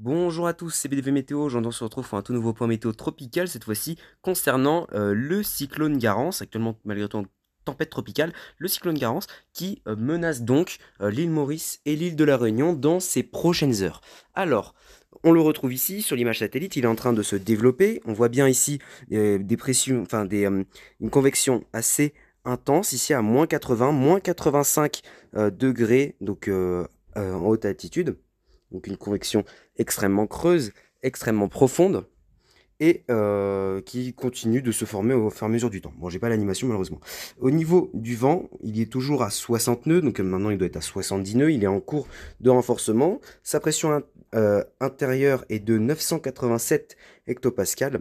Bonjour à tous, c'est BDV Météo. Aujourd'hui, on se retrouve pour un tout nouveau point météo tropical, cette fois-ci concernant le cyclone Garance, actuellement malgré tout en tempête tropicale, le cyclone Garance qui menace donc l'île Maurice et l'île de la Réunion dans ces prochaines heures. Alors, on le retrouve ici sur l'image satellite, il est en train de se développer. On voit bien ici des pressions, une convection assez intense, ici à moins 80, moins 85 degrés, donc en haute altitude. Donc une convection extrêmement creuse, extrêmement profonde, et qui continue de se former au fur et à mesure du temps. Bon, j'ai pas l'animation malheureusement. Au niveau du vent, il est toujours à 60 nœuds, donc maintenant il doit être à 70 nœuds, il est en cours de renforcement. Sa pression intérieure est de 987 hectopascales.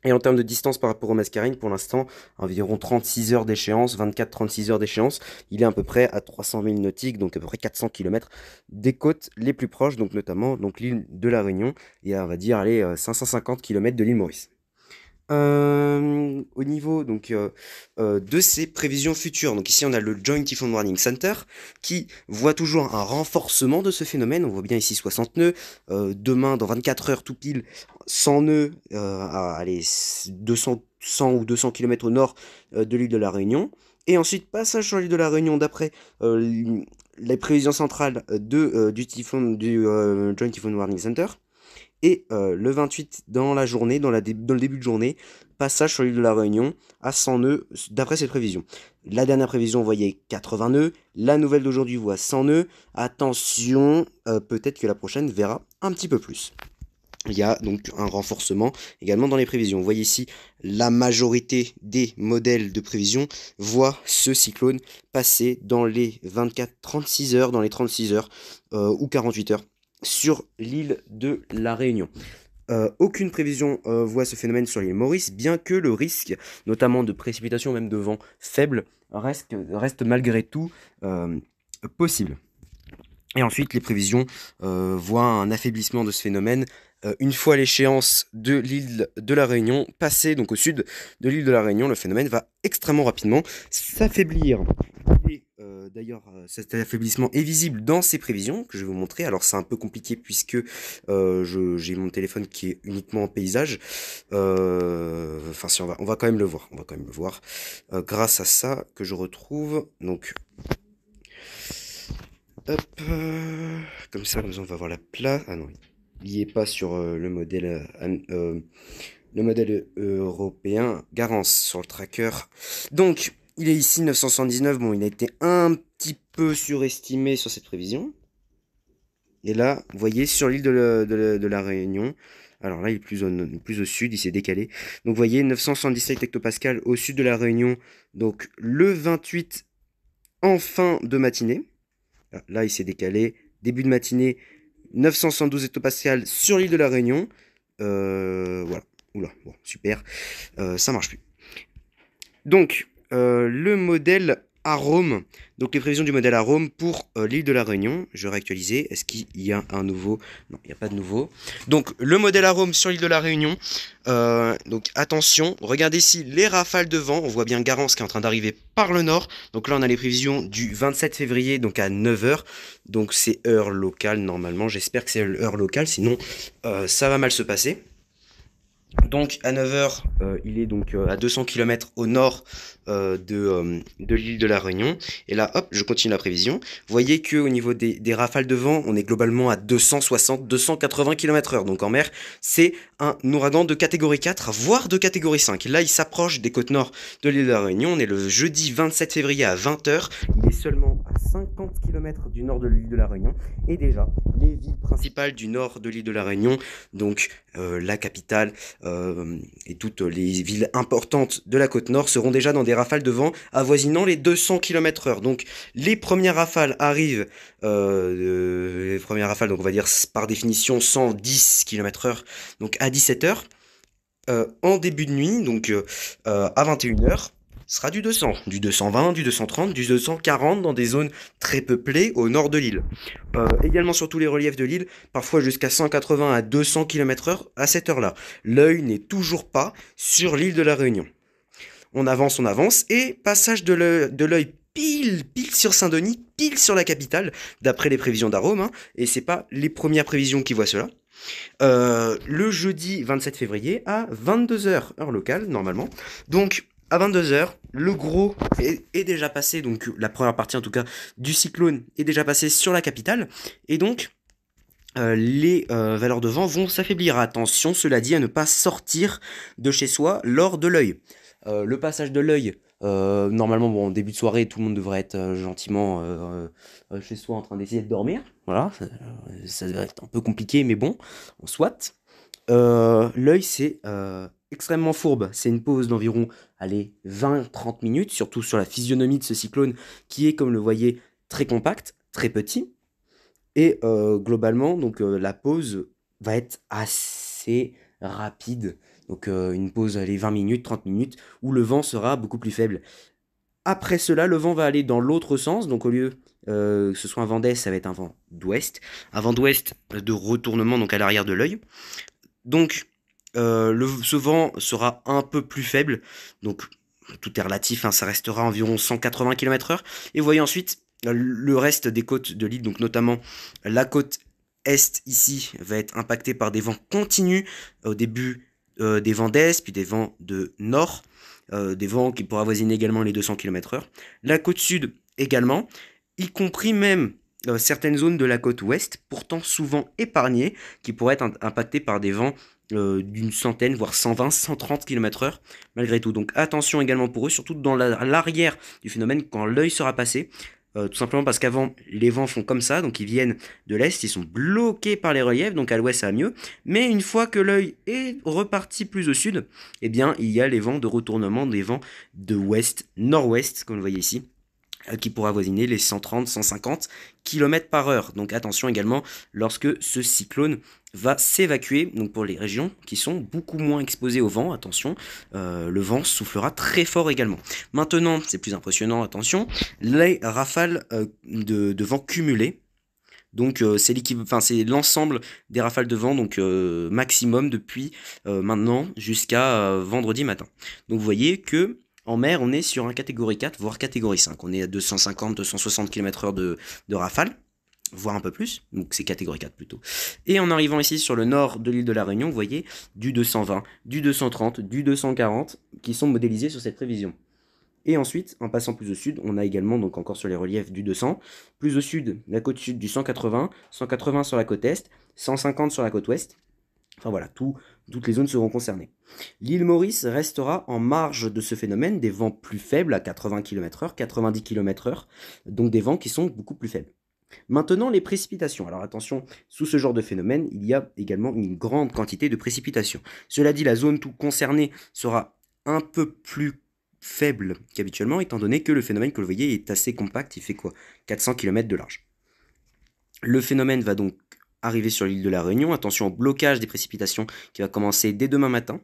Et en termes de distance par rapport au mascarine, pour l'instant, environ 36 heures d'échéance, 24-36 heures d'échéance, il est à peu près à 300 000 nautiques, donc à peu près 400 km des côtes les plus proches, donc notamment l'île de la Réunion, et on va dire, allez, 550 km de l'île Maurice. Au niveau de ces prévisions futures, donc ici on a le Joint Typhoon Warning Center qui voit toujours un renforcement de ce phénomène. On voit bien ici 60 nœuds. Demain, dans 24 heures tout pile, 100 nœuds, allez, 200, 100 ou 200 km au nord de l'île de la Réunion. Et ensuite, passage sur l'île de la Réunion d'après les prévisions centrales du Joint Typhoon Warning Center. Et le 28 dans la journée, dans le début de journée, passage sur l'île de la Réunion à 100 nœuds d'après cette prévision. La dernière prévision voyait 80 nœuds, la nouvelle d'aujourd'hui voit 100 nœuds. Attention, peut-être que la prochaine verra un petit peu plus. Il y a donc un renforcement également dans les prévisions. Vous voyez ici, la majorité des modèles de prévision voient ce cyclone passer dans les 24-36 heures, dans les 36 heures ou 48 heures sur l'île de la Réunion. Aucune prévision voit ce phénomène sur l'île Maurice, bien que le risque, notamment de précipitation, même de vent faible, reste malgré tout possible. Et ensuite, les prévisions voient un affaiblissement de ce phénomène une fois l'échéance de l'île de la Réunion passée, donc au sud de l'île de la Réunion. Le phénomène va extrêmement rapidement s'affaiblir. Et d'ailleurs, cet affaiblissement est visible dans ces prévisions que je vais vous montrer. Alors c'est un peu compliqué puisque j'ai mon téléphone qui est uniquement en paysage. Enfin, si on va quand même le voir. On va quand même le voir grâce à ça que je retrouve. Donc hop, comme ça on va voir la place. Ah non, il n'y est pas sur le modèle européen Garance sur le tracker. Donc, il est ici 979. Bon, il a été un petit peu surestimé sur cette prévision. Et là, vous voyez, sur l'île de la Réunion, alors là, il est plus au sud, il s'est décalé. Donc, vous voyez, 977 hectopascales au sud de la Réunion. Donc, le 28 en fin de matinée. Là, il s'est décalé. Début de matinée, 972 hectopascales sur l'île de la Réunion. Voilà. Oula, bon, super. Ça marche plus. Donc, le modèle Arome. Donc, les prévisions du modèle Arome pour l'île de la Réunion. Je vais réactualiser. Est-ce qu'il y a un nouveau? Non, il n'y a pas de nouveau. Donc, le modèle Arome sur l'île de la Réunion. Donc, attention. Regardez ici les rafales de vent. On voit bien Garance qui est en train d'arriver par le nord. Donc là, on a les prévisions du 27 février, donc à 9 h. Donc, c'est heure locale normalement. J'espère que c'est l'heure locale. Sinon, ça va mal se passer. Donc à 9 h, il est donc à 200 km au nord de l'île de la Réunion. Et là, hop, je continue la prévision. Vous voyez qu'au niveau des rafales de vent, on est globalement à 260-280 km/h. Donc en mer, c'est un ouragan de catégorie 4, voire de catégorie 5. Là, il s'approche des côtes nord de l'île de la Réunion. On est le jeudi 27 février à 20 h. Il est seulement à 50 km du nord de l'île de la Réunion. Et déjà, les villes principales du nord de l'île de la Réunion, donc la capitale, et toutes les villes importantes de la côte nord seront déjà dans des rafales de vent avoisinant les 200 km/h. Donc les premières rafales arrivent, donc on va dire par définition 110 km/h, donc à 17 h. En début de nuit, donc à 21 h. Sera du 200, du 220, du 230, du 240 dans des zones très peuplées au nord de l'île. Également sur tous les reliefs de l'île, parfois jusqu'à 180 à 200 km/h à cette heure-là. L'œil n'est toujours pas sur l'île de la Réunion. On avance, et passage de l'œil pile sur Saint-Denis, pile sur la capitale, d'après les prévisions d'Arome, hein, et c'est pas les premières prévisions qui voient cela. Le jeudi 27 février à 22 h, heure locale, normalement. Donc, à 22 h, le gros est déjà passé, donc la première partie en tout cas du cyclone est déjà passée sur la capitale. Et donc, les valeurs de vent vont s'affaiblir. Attention, cela dit, à ne pas sortir de chez soi lors de l'œil. Le passage de l'œil, normalement, bon, en début de soirée, tout le monde devrait être gentiment chez soi en train d'essayer de dormir. Voilà, ça devrait être un peu compliqué, mais bon, on soit. L'œil, c'est extrêmement fourbe. C'est une pause d'environ, allez, 20-30 minutes, surtout sur la physionomie de ce cyclone qui est, comme le voyez, très compact, très petit. Et globalement, donc la pause va être assez rapide. Donc une pause, allez, 20 minutes, 30 minutes, où le vent sera beaucoup plus faible. Après cela, le vent va aller dans l'autre sens. Donc au lieu que ce soit un vent d'est, ça va être un vent d'ouest. Un vent d'ouest de retournement, donc à l'arrière de l'œil. Donc ce vent sera un peu plus faible. Donc tout est relatif, hein, ça restera environ 180 km/h. Et vous voyez ensuite le reste des côtes de l'île, donc notamment la côte est ici, va être impactée par des vents continus. Au début des vents d'est, puis des vents de nord, des vents qui pourraient avoisiner également les 200 km/h. La côte sud également, y compris même certaines zones de la côte ouest, pourtant souvent épargnées, qui pourraient être impactées par des vents d'une centaine, voire 120, 130 km/h, malgré tout. Donc attention également pour eux, surtout dans l'arrière du phénomène, quand l'œil sera passé, tout simplement parce qu'avant, les vents font comme ça, donc ils viennent de l'est, ils sont bloqués par les reliefs, donc à l'ouest ça va mieux, mais une fois que l'œil est reparti plus au sud, eh bien il y a les vents de retournement, des vents de ouest, nord-ouest, comme vous le voyez ici, qui pourra avoisiner les 130-150 km/h. Donc attention également lorsque ce cyclone va s'évacuer, donc pour les régions qui sont beaucoup moins exposées au vent, attention, le vent soufflera très fort également. Maintenant, c'est plus impressionnant, attention, les rafales de vent cumulées. Donc c'est l'ensemble des rafales de vent, donc maximum depuis maintenant jusqu'à vendredi matin. Donc vous voyez que en mer, on est sur un catégorie 4, voire catégorie 5. On est à 250-260 km/h de rafale, voire un peu plus, donc c'est catégorie 4 plutôt. Et en arrivant ici sur le nord de l'île de la Réunion, vous voyez du 220, du 230, du 240 qui sont modélisés sur cette prévision. Et ensuite, en passant plus au sud, on a également, donc encore sur les reliefs, du 200. Plus au sud, la côte sud du 180, 180 sur la côte est, 150 sur la côte ouest. Enfin voilà, toutes les zones seront concernées. L'île Maurice restera en marge de ce phénomène, des vents plus faibles à 80 km/h, 90 km/h, donc des vents qui sont beaucoup plus faibles. Maintenant, les précipitations. Alors attention, sous ce genre de phénomène, il y a également une grande quantité de précipitations. Cela dit, la zone tout concernée sera un peu plus faible qu'habituellement, étant donné que le phénomène que vous voyez est assez compact, il fait quoi 400 km de large. Le phénomène va donc arriver sur l'île de la Réunion. Attention au blocage des précipitations qui va commencer dès demain matin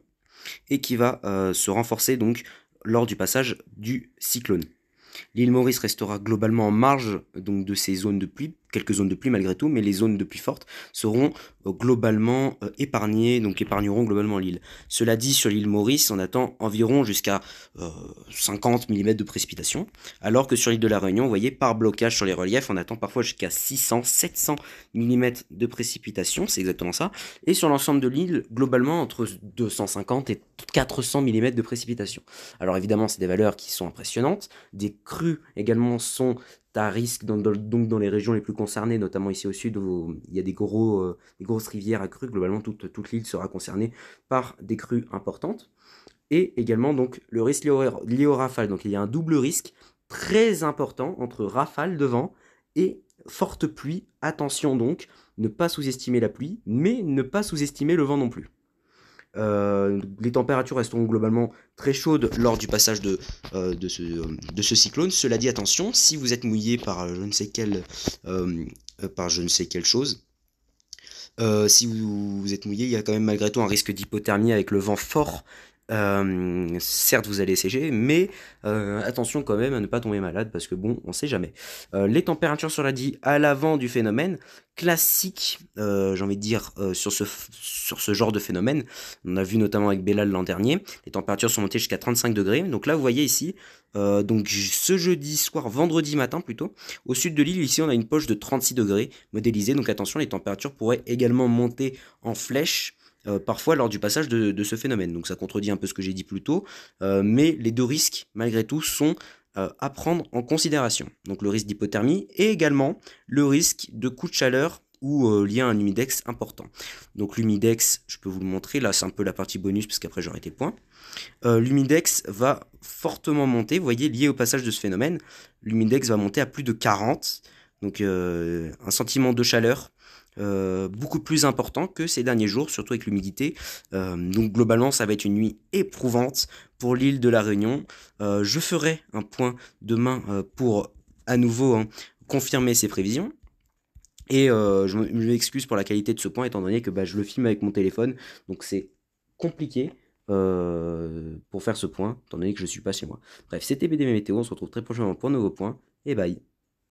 et qui va se renforcer donc lors du passage du cyclone. L'île Maurice restera globalement en marge donc de ces zones de pluie, quelques zones de pluie malgré tout, mais les zones de pluie fortes seront globalement épargnées, donc épargneront globalement l'île. Cela dit, sur l'île Maurice, on attend environ jusqu'à 50 mm de précipitation, alors que sur l'île de la Réunion, vous voyez, par blocage sur les reliefs, on attend parfois jusqu'à 600, 700 mm de précipitation, c'est exactement ça, et sur l'ensemble de l'île, globalement, entre 250 et 400 mm de précipitation. Alors évidemment, c'est des valeurs qui sont impressionnantes, des crues également sont à risque donc dans les régions les plus concernées, notamment ici au sud où il y a des grosses rivières à crues. Globalement, toute l'île sera concernée par des crues importantes. Et également donc le risque lié aux rafales. Donc il y a un double risque très important entre rafales de vent et forte pluie. Attention donc, ne pas sous-estimer la pluie, mais ne pas sous-estimer le vent non plus. Les températures resteront globalement très chaudes lors du passage de ce cyclone. Cela dit, attention, si vous êtes mouillé par je ne sais quelle chose, si vous êtes mouillé, il y a quand même malgré tout un risque d'hypothermie avec le vent fort Certes, vous allez sécher, mais attention quand même à ne pas tomber malade parce que bon, on sait jamais. Les températures sur dit à l'avant du phénomène, classique, j'ai envie de dire, sur ce genre de phénomène. On a vu notamment avec Bellal l'an dernier, les températures sont montées jusqu'à 35 degrés. Donc là, vous voyez ici, donc ce jeudi soir, vendredi matin plutôt, au sud de l'île, ici, on a une poche de 36 degrés modélisée. Donc attention, les températures pourraient également monter en flèche parfois lors du passage de ce phénomène. Donc ça contredit un peu ce que j'ai dit plus tôt, mais les deux risques, malgré tout, sont à prendre en considération. Donc le risque d'hypothermie et également le risque de coup de chaleur ou lié à un humidex important. Donc l'humidex, je peux vous le montrer, là c'est un peu la partie bonus parce qu'après j'aurai tes points. L'humidex va fortement monter, vous voyez, lié au passage de ce phénomène, l'humidex va monter à plus de 40, donc un sentiment de chaleur beaucoup plus important que ces derniers jours, surtout avec l'humidité. Donc globalement, ça va être une nuit éprouvante pour l'île de la Réunion. Je ferai un point demain pour à nouveau confirmer ces prévisions. Et je m'excuse pour la qualité de ce point, étant donné que je le filme avec mon téléphone, donc c'est compliqué pour faire ce point, étant donné que je ne suis pas chez moi. Bref, c'était BD Météo, on se retrouve très prochainement pour un nouveau point, et bye.